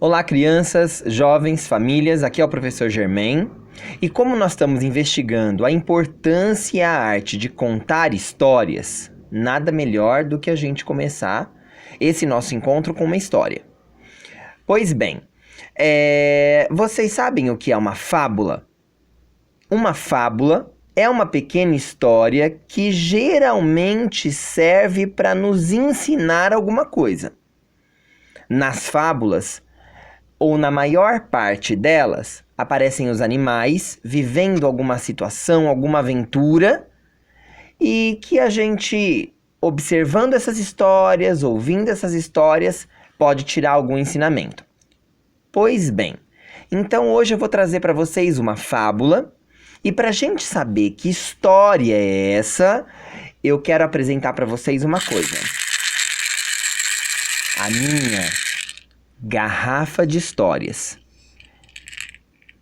Olá, crianças, jovens, famílias, aqui é o professor Germain. E como nós estamos investigando a importância e a arte de contar histórias, nada melhor do que a gente começar esse nosso encontro com uma história. Pois bem, vocês sabem o que é uma fábula? Uma fábula é uma pequena história que geralmente serve para nos ensinar alguma coisa. Nas fábulas, ou na maior parte delas, aparecem os animais vivendo alguma situação, alguma aventura, e que a gente, observando essas histórias, ouvindo essas histórias, pode tirar algum ensinamento. Pois bem, então hoje eu vou trazer para vocês uma fábula, e para a gente saber que história é essa, eu quero apresentar para vocês uma coisa. A minha garrafa de histórias.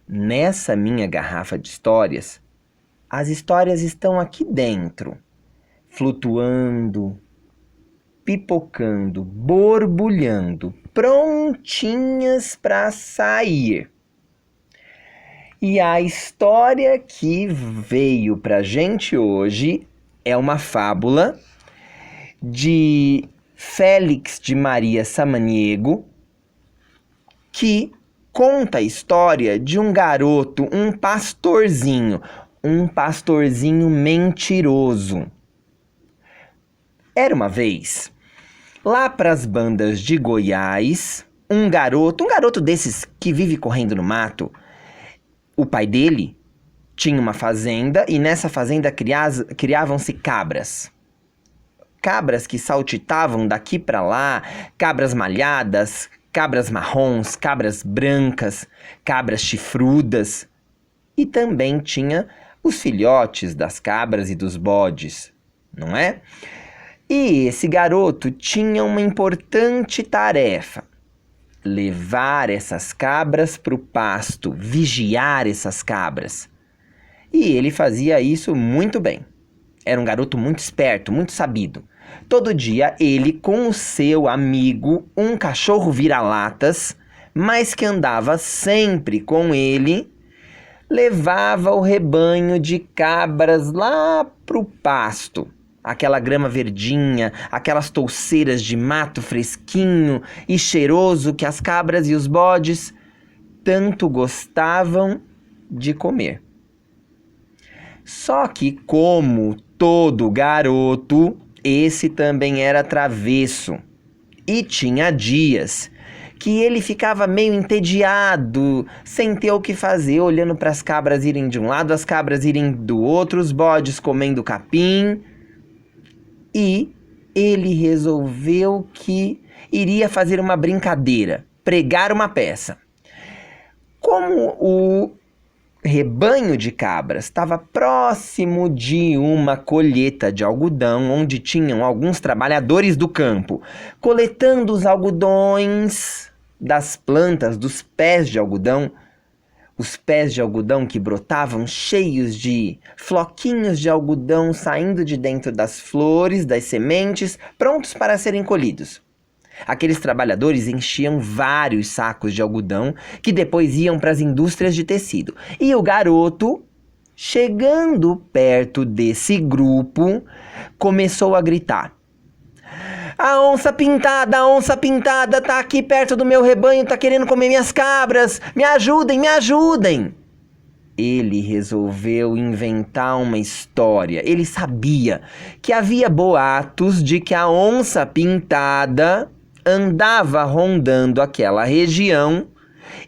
Nessa minha garrafa de histórias, as histórias estão aqui dentro, flutuando, pipocando, borbulhando, prontinhas para sair. E a história que veio pra gente hoje é uma fábula de Félix de Maria Samaniego, que conta a história de um garoto, um pastorzinho mentiroso. Era uma vez, lá pras bandas de Goiás, um garoto desses que vive correndo no mato. O pai dele tinha uma fazenda e nessa fazenda criavam-se cabras. Cabras que saltitavam daqui para lá, cabras malhadas, cabras marrons, cabras brancas, cabras chifrudas. E também tinha os filhotes das cabras e dos bodes, não é? E esse garoto tinha uma importante tarefa: levar essas cabras para o pasto, vigiar essas cabras. E ele fazia isso muito bem. Era um garoto muito esperto, muito sabido. Todo dia ele, com o seu amigo, um cachorro vira-latas, mas que andava sempre com ele, levava o rebanho de cabras lá para o pasto. Aquela grama verdinha, aquelas touceiras de mato fresquinho e cheiroso que as cabras e os bodes tanto gostavam de comer. Só que, como todo garoto, esse também era travesso. E tinha dias que ele ficava meio entediado, sem ter o que fazer, olhando para as cabras irem de um lado, as cabras irem do outro, os bodes comendo capim. E ele resolveu que iria fazer uma brincadeira, pregar uma peça. Como o rebanho de cabras estava próximo de uma colheita de algodão, onde tinham alguns trabalhadores do campo coletando os algodões das plantas, dos pés de algodão, os pés de algodão que brotavam cheios de floquinhos de algodão saindo de dentro das flores, das sementes, prontos para serem colhidos. Aqueles trabalhadores enchiam vários sacos de algodão que depois iam para as indústrias de tecido. E o garoto, chegando perto desse grupo, começou a gritar: a onça pintada, tá aqui perto do meu rebanho, tá querendo comer minhas cabras. Me ajudem, me ajudem. Ele resolveu inventar uma história. Ele sabia que havia boatos de que a onça pintada andava rondando aquela região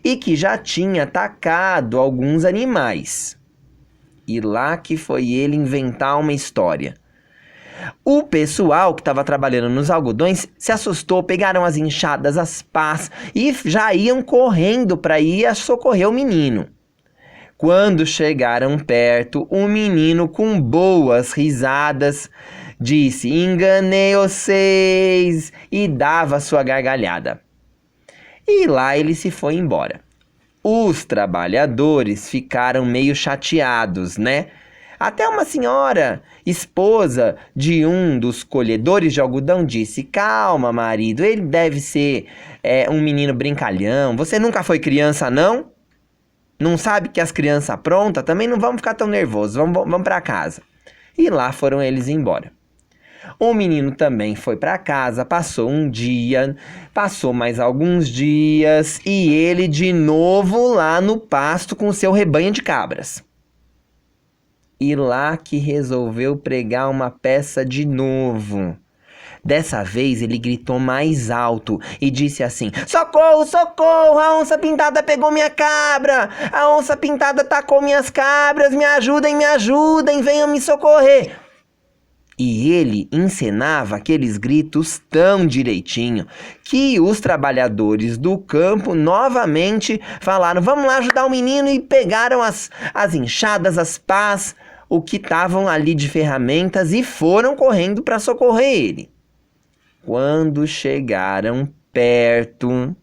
e que já tinha atacado alguns animais. E lá que foi ele inventar uma história. O pessoal que estava trabalhando nos algodões se assustou, pegaram as enxadas, as pás e já iam correndo para ir socorrer o menino. Quando chegaram perto, o menino, com boas risadas, disse: enganei vocês, e dava sua gargalhada. E lá ele se foi embora. Os trabalhadores ficaram meio chateados, né? Até uma senhora, esposa de um dos colhedores de algodão, disse: calma, marido, ele deve ser um menino brincalhão. Você nunca foi criança, não? Não sabe que as crianças aprontam? Também não vamos ficar tão nervosos, vamos para casa. E lá foram eles embora. O menino também foi para casa, passou um dia, passou mais alguns dias e ele de novo lá no pasto com seu rebanho de cabras. E lá que resolveu pregar uma peça de novo. Dessa vez ele gritou mais alto e disse assim: socorro, socorro, a onça pintada pegou minha cabra, a onça pintada tacou minhas cabras, me ajudem, venham me socorrer. E ele encenava aqueles gritos tão direitinho que os trabalhadores do campo novamente falaram: vamos lá ajudar o menino, e pegaram as enxadas, as pás, o que estavam ali de ferramentas e foram correndo para socorrer ele. Quando chegaram perto,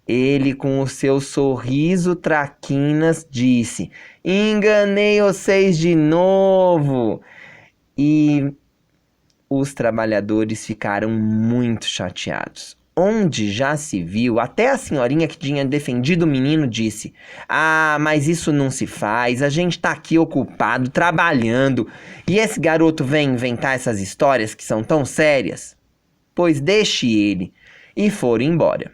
ele com o seu sorriso traquinas disse: enganei vocês de novo. E os trabalhadores ficaram muito chateados. Onde já se viu, até a senhorinha que tinha defendido o menino disse: ah, mas isso não se faz, a gente tá aqui ocupado, trabalhando, e esse garoto vem inventar essas histórias que são tão sérias? Pois deixe ele. E foram embora.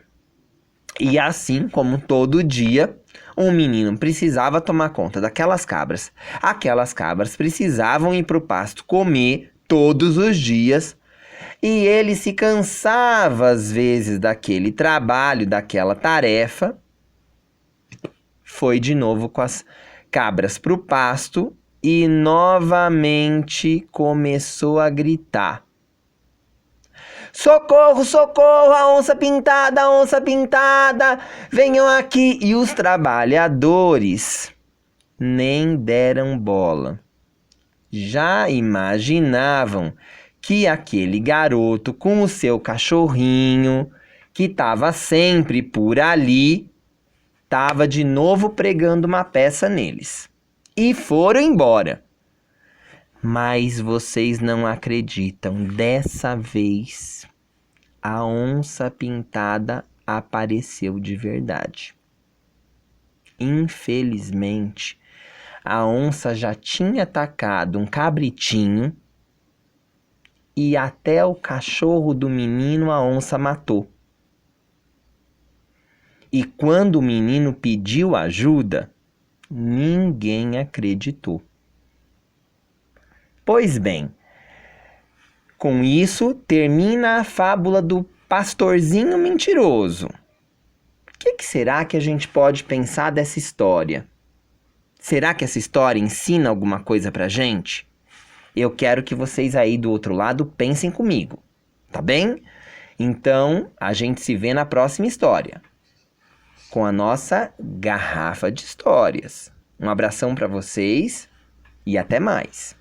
E assim como todo dia, um menino precisava tomar conta daquelas cabras. Aquelas cabras precisavam ir para o pasto comer todos os dias. E ele se cansava às vezes daquele trabalho, daquela tarefa. Foi de novo com as cabras para o pasto e novamente começou a gritar: socorro, socorro, a onça pintada, venham aqui. E os trabalhadores nem deram bola. Já imaginavam que aquele garoto com o seu cachorrinho, que estava sempre por ali, estava de novo pregando uma peça neles. E foram embora. Mas vocês não acreditam, dessa vez a onça pintada apareceu de verdade. Infelizmente, a onça já tinha atacado um cabritinho e até o cachorro do menino a onça matou. E quando o menino pediu ajuda, ninguém acreditou. Pois bem, com isso termina a fábula do pastorzinho mentiroso. O que será que a gente pode pensar dessa história? Será que essa história ensina alguma coisa pra gente? Eu quero que vocês aí do outro lado pensem comigo, tá bem? Então, a gente se vê na próxima história, com a nossa garrafa de histórias. Um abração pra vocês e até mais.